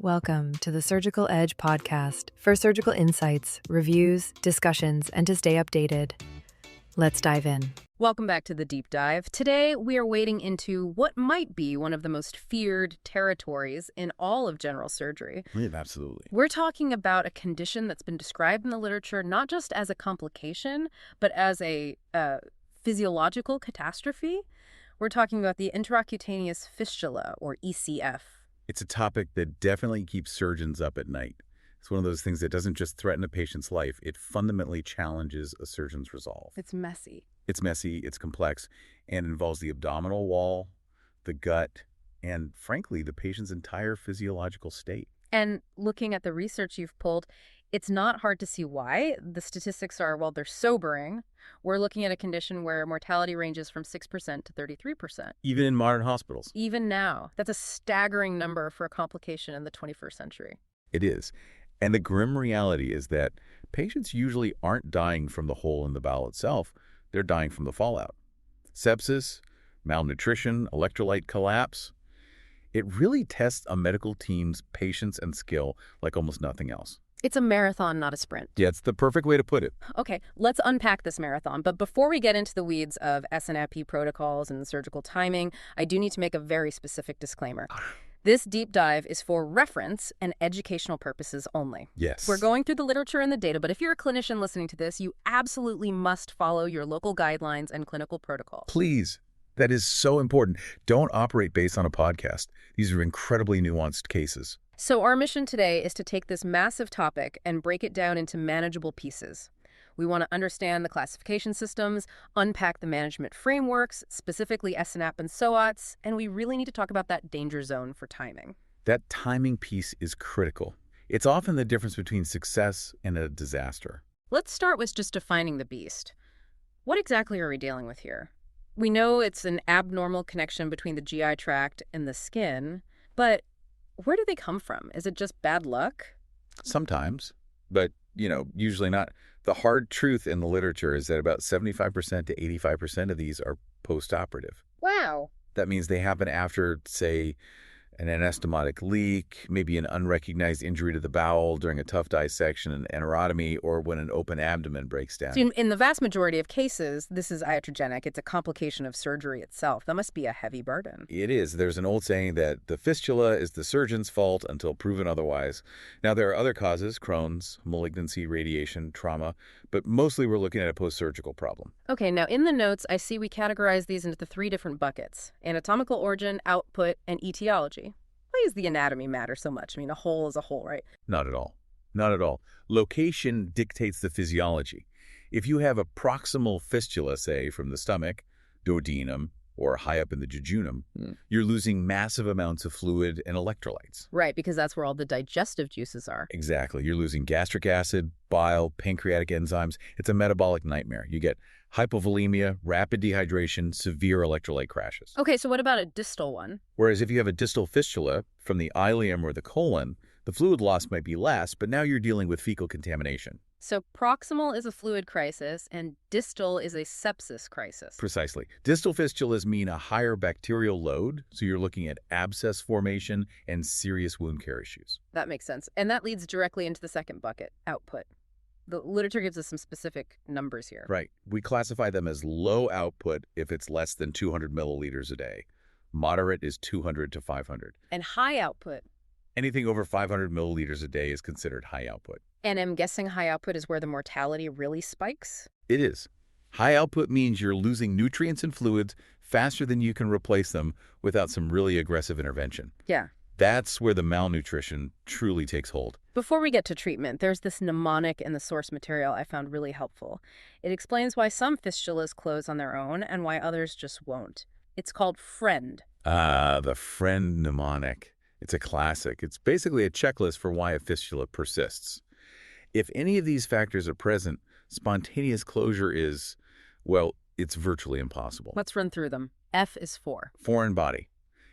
Welcome to the Surgical Edge podcast for surgical insights, reviews, discussions, and to stay updated. Let's dive in. Welcome back to the deep dive. Today, we are wading into what might be one of the most feared territories in all of general surgery. Yeah, absolutely. We're talking about a condition that's been described in the literature not just as a complication, but as a physiological catastrophe. We're talking about the enterocutaneous fistula, or ECF. It's a topic that definitely keeps surgeons up at night. It's one of those things that doesn't just threaten a patient's life, it fundamentally challenges a surgeon's resolve. It's messy. It's messy, it's complex, and involves the abdominal wall, the gut, and frankly, the patient's entire physiological state. And looking at the research you've pulled, it's not hard to see why. The statistics are, well, they're sobering. We're looking at a condition where mortality ranges from 6% to 33%. Even in modern hospitals. Even now. That's a staggering number for a complication in the 21st century. It is. And the grim reality is that patients usually aren't dying from the hole in the bowel itself. They're dying from the fallout. Sepsis, malnutrition, electrolyte collapse. It really tests a medical team's patience and skill like almost nothing else. It's a marathon, not a sprint. Yeah, it's the perfect way to put it. Okay, let's unpack this marathon. But before we get into the weeds of SNAP protocols and surgical timing, I do need to make a very specific disclaimer. This deep dive is for reference and educational purposes only. Yes. We're going through the literature and the data, but if you're a clinician listening to this, you absolutely must follow your local guidelines and clinical protocols. Please. That is so important. Don't operate based on a podcast. These are incredibly nuanced cases. So our mission today is to take this massive topic and break it down into manageable pieces. We want to understand the classification systems, unpack the management frameworks, specifically SNAP and SOWATS, and we really need to talk about that danger zone for timing. That timing piece is critical. It's often the difference between success and a disaster. Let's start with just defining the beast. What exactly are we dealing with here? We know it's an abnormal connection between the GI tract and the skin, but where do they come from? Is it just bad luck? Sometimes, but, usually not. The hard truth in the literature is that about 75% to 85% of these are post-operative. Wow. That means they happen after, say, an anastomotic leak, maybe an unrecognized injury to the bowel during a tough dissection, an enterotomy, or when an open abdomen breaks down. So in the vast majority of cases, this is iatrogenic. It's a complication of surgery itself. That must be a heavy burden. It is. There's an old saying that the fistula is the surgeon's fault until proven otherwise. Now, there are other causes, Crohn's, malignancy, radiation, trauma, but mostly we're looking at a post-surgical problem. Okay, now in the notes, I see we categorize these into the 3 different buckets: anatomical origin, output, and etiology. Why does the anatomy matter so much? I mean, a hole is a hole, right? Not at all. Not at all. Location dictates the physiology. If you have a proximal fistula, say, from the stomach, duodenum, or high up in the jejunum, you're losing massive amounts of fluid and electrolytes. Right, because that's where all the digestive juices are. Exactly. You're losing gastric acid, bile, pancreatic enzymes. It's a metabolic nightmare. You get hypovolemia, rapid dehydration, severe electrolyte crashes. Okay, so what about a distal one? Whereas if you have a distal fistula from the ileum or the colon, the fluid loss might be less, but now you're dealing with fecal contamination. So proximal is a fluid crisis and distal is a sepsis crisis. Precisely. Distal fistulas mean a higher bacterial load, so you're looking at abscess formation and serious wound care issues. That makes sense. And that leads directly into the second bucket, output. The literature gives us some specific numbers here. Right. We classify them as low output if it's less than 200 milliliters a day. Moderate is 200 to 500. And high output? Anything over 500 milliliters a day is considered high output. And I'm guessing high output is where the mortality really spikes? It is. High output means you're losing nutrients and fluids faster than you can replace them without some really aggressive intervention. Yeah. That's where the malnutrition truly takes hold. Before we get to treatment, there's this mnemonic in the source material I found really helpful. It explains why some fistulas close on their own and why others just won't. It's called FRIEND. The FRIEND mnemonic. It's a classic. It's basically a checklist for why a fistula persists. If any of these factors are present, spontaneous closure is, well, it's virtually impossible. Let's run through them. F is for foreign body.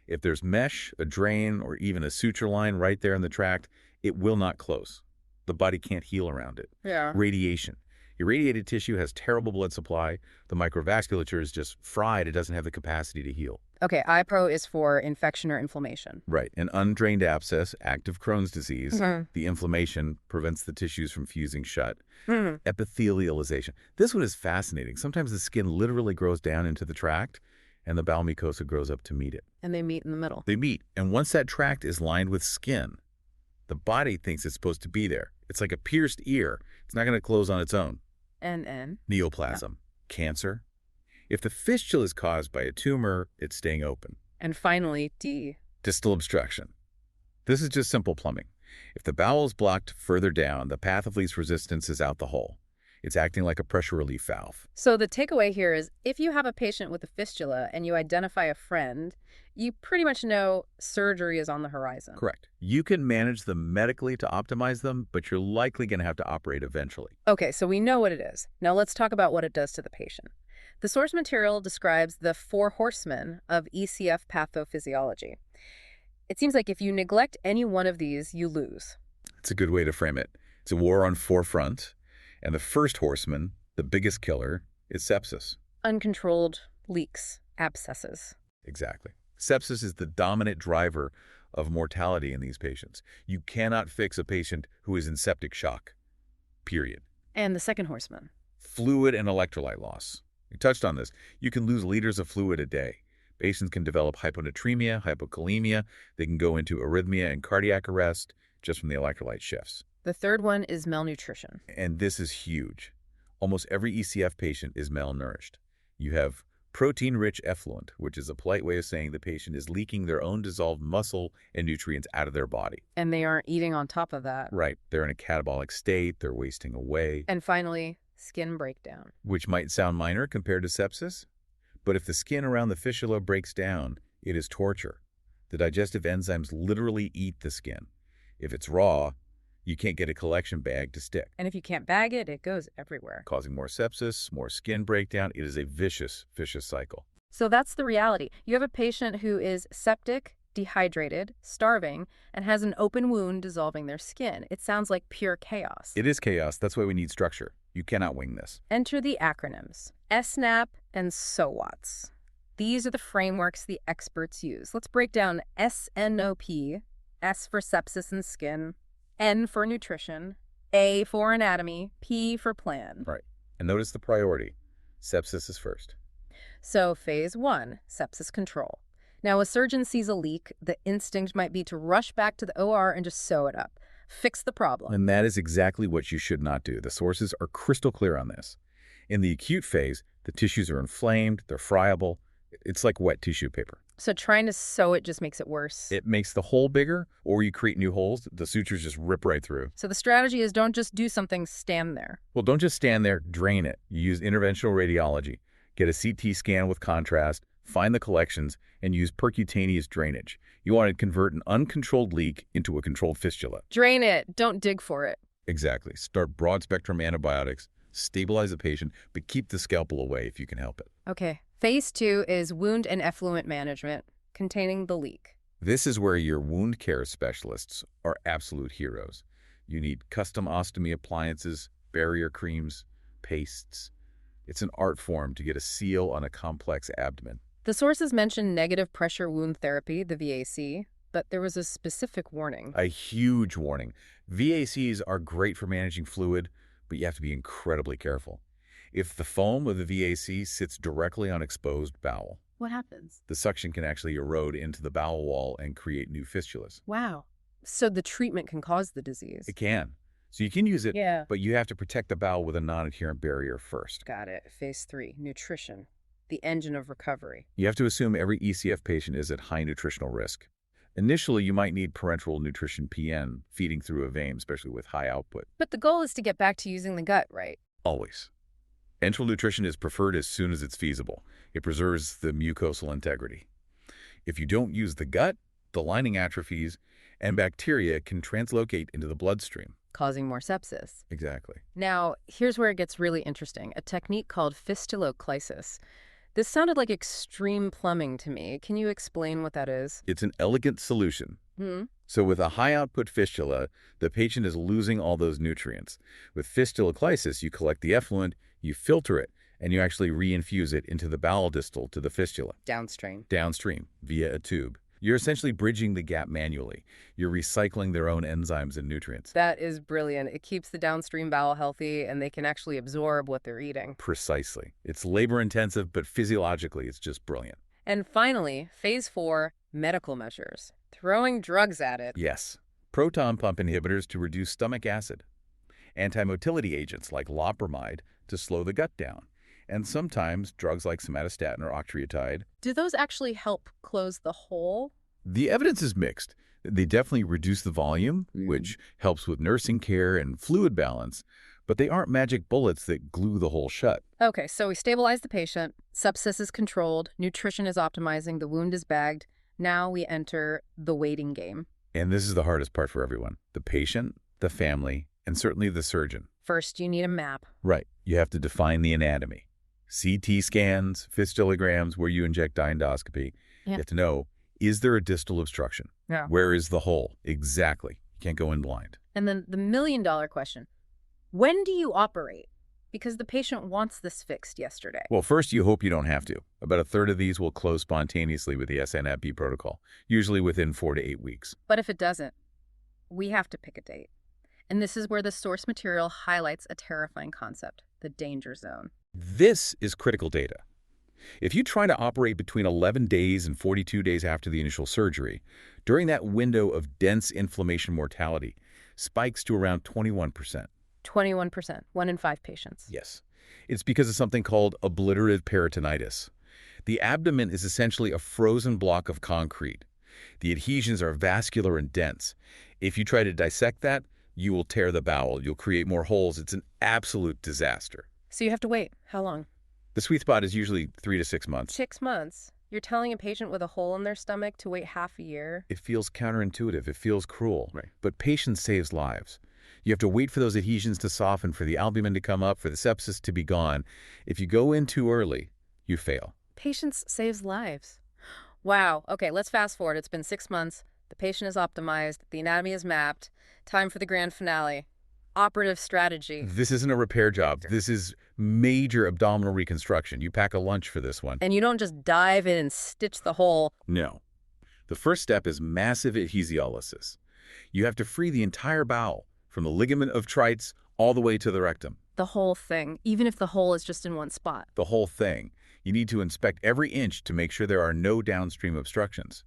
If there's mesh, a drain, or even a suture line right there in the tract, it will not close. The body can't heal around it. Yeah. Radiation. Irradiated tissue has terrible blood supply. The microvasculature is just fried. It doesn't have the capacity to heal. Okay, IPRO is for infection or inflammation. Right. An undrained abscess, active Crohn's disease, Mhm. the inflammation prevents the tissues from fusing shut. Mhm. Epithelialization. This one is fascinating. Sometimes the skin literally grows down into the tract, and the bowel mucosa grows up to meet it. And they meet in the middle. They meet, and once that tract is lined with skin, the body thinks it's supposed to be there. It's like a pierced ear. It's not going to close on its own. And? Neoplasm, cancer. If the fistula is caused by a tumor, it's staying open. And finally, D. Distal obstruction. This is just simple plumbing. If the bowel is blocked further down, the path of least resistance is out the hole. It's acting like a pressure relief valve. So the takeaway here is if you have a patient with a fistula and you identify a friend, you pretty much know surgery is on the horizon. Correct. You can manage them medically to optimize them, but you're likely going to have to operate eventually. Okay, so we know what it is. Now let's talk about what it does to the patient. The source material describes the 4 horsemen of ECF pathophysiology. It seems like if you neglect any one of these, you lose. It's a good way to frame it. It's a war on 4 fronts, and the first horseman, the biggest killer, is sepsis. Uncontrolled leaks, abscesses. Exactly. Sepsis is the dominant driver of mortality in these patients. You cannot fix a patient who is in septic shock, period. And the second horseman. Fluid and electrolyte loss. We touched on this. You can lose liters of fluid a day. Patients can develop hyponatremia, hypokalemia. They can go into arrhythmia and cardiac arrest just from the electrolyte shifts. The third one is malnutrition. And this is huge. Almost every ECF patient is malnourished. You have protein-rich effluent, which is a polite way of saying the patient is leaking their own dissolved muscle and nutrients out of their body. And they aren't eating on top of that. Right. They're in a catabolic state. They're wasting away. And finally, skin breakdown. Which might sound minor compared to sepsis, but if the skin around the fistula breaks down, it is torture. The digestive enzymes literally eat the skin. If it's raw, you can't get a collection bag to stick. And if you can't bag it, it goes everywhere. Causing more sepsis, more skin breakdown. It is a vicious, vicious cycle. So that's the reality. You have a patient who is septic, dehydrated, starving, and has an open wound dissolving their skin. It sounds like pure chaos. It is chaos. That's why we need structure. You cannot wing this. Enter the acronyms, SNAP and SOWATS. These are the frameworks the experts use. Let's break down SNOP, S for sepsis and skin, N for nutrition, A for anatomy, P for plan. Right. And notice the priority. Sepsis is first. So phase 1, sepsis control. Now, a surgeon sees a leak, the instinct might be to rush back to the OR and just sew it up. Fix the problem. And that is exactly what you should not do. The sources are crystal clear on this. In the acute phase, the tissues are inflamed, they're friable. It's like wet tissue paper. So trying to sew it just makes it worse. It makes the hole bigger, or you create new holes, the sutures just rip right through. So the strategy is don't just do something, stand there. Well, don't just stand there, drain it. You use interventional radiology. Get a CT scan with contrast, find the collections, and use percutaneous drainage. You want to convert an uncontrolled leak into a controlled fistula. Drain it. Don't dig for it. Exactly. Start broad-spectrum antibiotics, stabilize the patient, but keep the scalpel away if you can help it. Okay. Phase 2 is wound and effluent management, containing the leak. This is where your wound care specialists are absolute heroes. You need custom ostomy appliances, barrier creams, pastes. It's an art form to get a seal on a complex abdomen. The sources mention negative pressure wound therapy, the VAC, but there was a specific warning. A huge warning. VACs are great for managing fluid, but you have to be incredibly careful. If the foam of the VAC sits directly on exposed bowel, What happens? the suction can actually erode into the bowel wall and create new fistulas. Wow. So the treatment can cause the disease. It can. So you can use it, Yeah. but you have to protect the bowel with a non-adherent barrier first. Got it. Phase 3, nutrition, the engine of recovery. You have to assume every ECF patient is at high nutritional risk. Initially, you might need parenteral nutrition PN feeding through a vein, especially with high output. But the goal is to get back to using the gut, right? Always. Enteral nutrition is preferred as soon as it's feasible. It preserves the mucosal integrity. If you don't use the gut, the lining atrophies, and bacteria can translocate into the bloodstream. Causing more sepsis. Exactly. Now, here's where it gets really interesting. A technique called fistuloclysis. This sounded like extreme plumbing to me. Can you explain what that is? It's an elegant solution. So with a high-output fistula, the patient is losing all those nutrients. With fistuloclysis, you collect the effluent, you filter it, and you actually reinfuse it into the bowel distal to the fistula. Downstream, via a tube. You're essentially bridging the gap manually. You're recycling their own enzymes and nutrients. That is brilliant. It keeps the downstream bowel healthy, and they can actually absorb what they're eating. Precisely. It's labor-intensive, but physiologically, it's just brilliant. And finally, phase 4, medical measures. Throwing drugs at it. Yes. Proton pump inhibitors to reduce stomach acid. Antimotility agents like loperamide to slow the gut down. And sometimes drugs like somatostatin or octreotide. Do those actually help close the hole? The evidence is mixed. They definitely reduce the volume, which helps with nursing care and fluid balance, but they aren't magic bullets that glue the hole shut. Okay, so we stabilize the patient, sepsis is controlled, nutrition is optimizing, the wound is bagged. Now we enter the waiting game. And this is the hardest part for everyone. The patient, the family, and certainly the surgeon. First, you need a map. Right. You have to define the anatomy. CT scans, fistulograms, where you inject dye endoscopy. Yeah. You have to know, is there a distal obstruction? Yeah. Where is the hole? Exactly. You can't go in blind. And then the million-dollar question. When do you operate? Because the patient wants this fixed yesterday. Well, first, you hope you don't have to. About a third of these will close spontaneously with the SNAP protocol, usually within 4 to 8 weeks. But if it doesn't, we have to pick a date. And this is where the source material highlights a terrifying concept, the danger zone. This is critical data. If you try to operate between 11 days and 42 days after the initial surgery, during that window of dense inflammation mortality spikes to around 21%. 21%, 1 in 5 patients. Yes. It's because of something called obliterative peritonitis. The abdomen is essentially a frozen block of concrete. The adhesions are vascular and dense. If you try to dissect that, you will tear the bowel. You'll create more holes. It's an absolute disaster. So you have to wait. How long? The sweet spot is usually 3 to 6 months. 6 months? You're telling a patient with a hole in their stomach to wait half a year? It feels counterintuitive. It feels cruel. Right. But patience saves lives. You have to wait for those adhesions to soften, for the albumin to come up, for the sepsis to be gone. If you go in too early, you fail. Patience saves lives. Wow. Okay, let's fast forward. It's been 6 months. The patient is optimized. The anatomy is mapped. Time for the grand finale. Operative strategy. This isn't a repair job. This is major abdominal reconstruction. You pack a lunch for this one. And you don't just dive in and stitch the hole. No. The first step is massive adhesiolysis. You have to free the entire bowel, from the ligament of Treitz all the way to the rectum. The whole thing, even if the hole is just in one spot. The whole thing. You need to inspect every inch to make sure there are no downstream obstructions.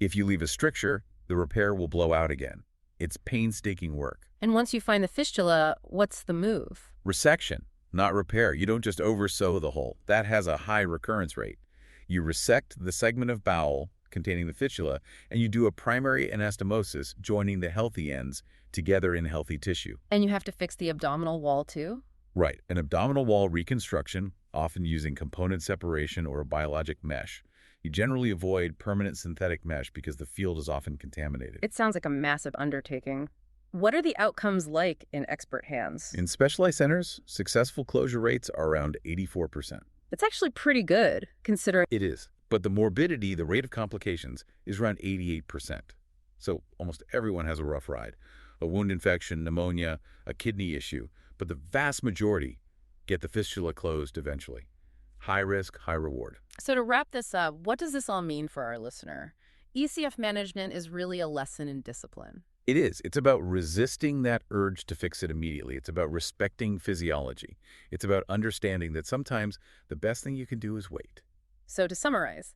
If you leave a stricture, the repair will blow out again. It's painstaking work. And once you find the fistula, what's the move? Resection, not repair. You don't just oversew the hole. That has a high recurrence rate. You resect the segment of bowel containing the fistula, and you do a primary anastomosis, joining the healthy ends together in healthy tissue. And you have to fix the abdominal wall too? Right. An abdominal wall reconstruction, often using component separation or a biologic mesh. You generally avoid permanent synthetic mesh because the field is often contaminated. It sounds like a massive undertaking. What are the outcomes like in expert hands? In specialized centers, successful closure rates are around 84%. It's actually pretty good, considering... It is. But the morbidity, the rate of complications, is around 88%. So almost everyone has a rough ride. A wound infection, pneumonia, a kidney issue. But the vast majority get the fistula closed eventually. High risk, high reward. So to wrap this up, what does this all mean for our listener? ECF management is really a lesson in discipline. It is. It's about resisting that urge to fix it immediately. It's about respecting physiology. It's about understanding that sometimes the best thing you can do is wait. So to summarize,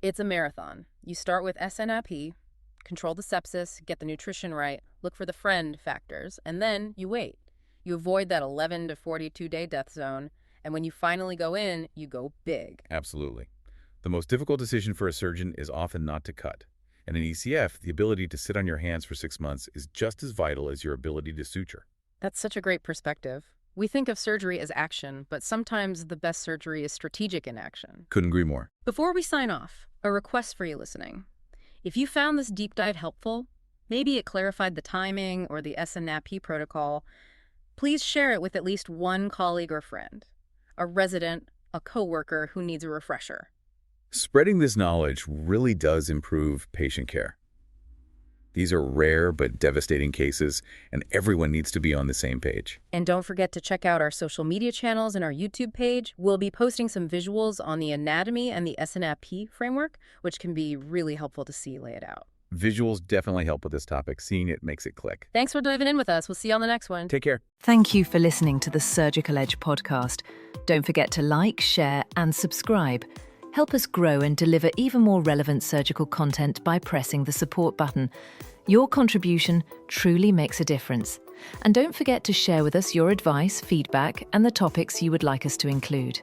it's a marathon. You start with SNAP, control the sepsis, get the nutrition right, look for the friend factors, and then you wait. You avoid that 11 to 42-day death zone, and when you finally go in, you go big. Absolutely. The most difficult decision for a surgeon is often not to cut. And in ECF, the ability to sit on your hands for 6 months is just as vital as your ability to suture. That's such a great perspective. We think of surgery as action, but sometimes the best surgery is strategic in action. Couldn't agree more. Before we sign off, a request for you listening. If you found this deep dive helpful, maybe it clarified the timing or the SNAP protocol, please share it with at least one colleague or friend, a resident, a coworker who needs a refresher. Spreading this knowledge really does improve patient care. These are rare but devastating cases, and everyone needs to be on the same page. And don't forget to check out our social media channels and our YouTube page. We'll be posting some visuals on the anatomy and the SNAP framework, which can be really helpful to see lay it out. Visuals definitely help with this topic. Seeing it makes it click. Thanks for diving in with us. We'll see you on the next one. Take care. Thank you for listening to the Surgical Edge podcast. Don't forget to like, share, and subscribe. Help us grow and deliver even more relevant surgical content by pressing the support button. Your contribution truly makes a difference. And don't forget to share with us your advice, feedback, and the topics you would like us to include.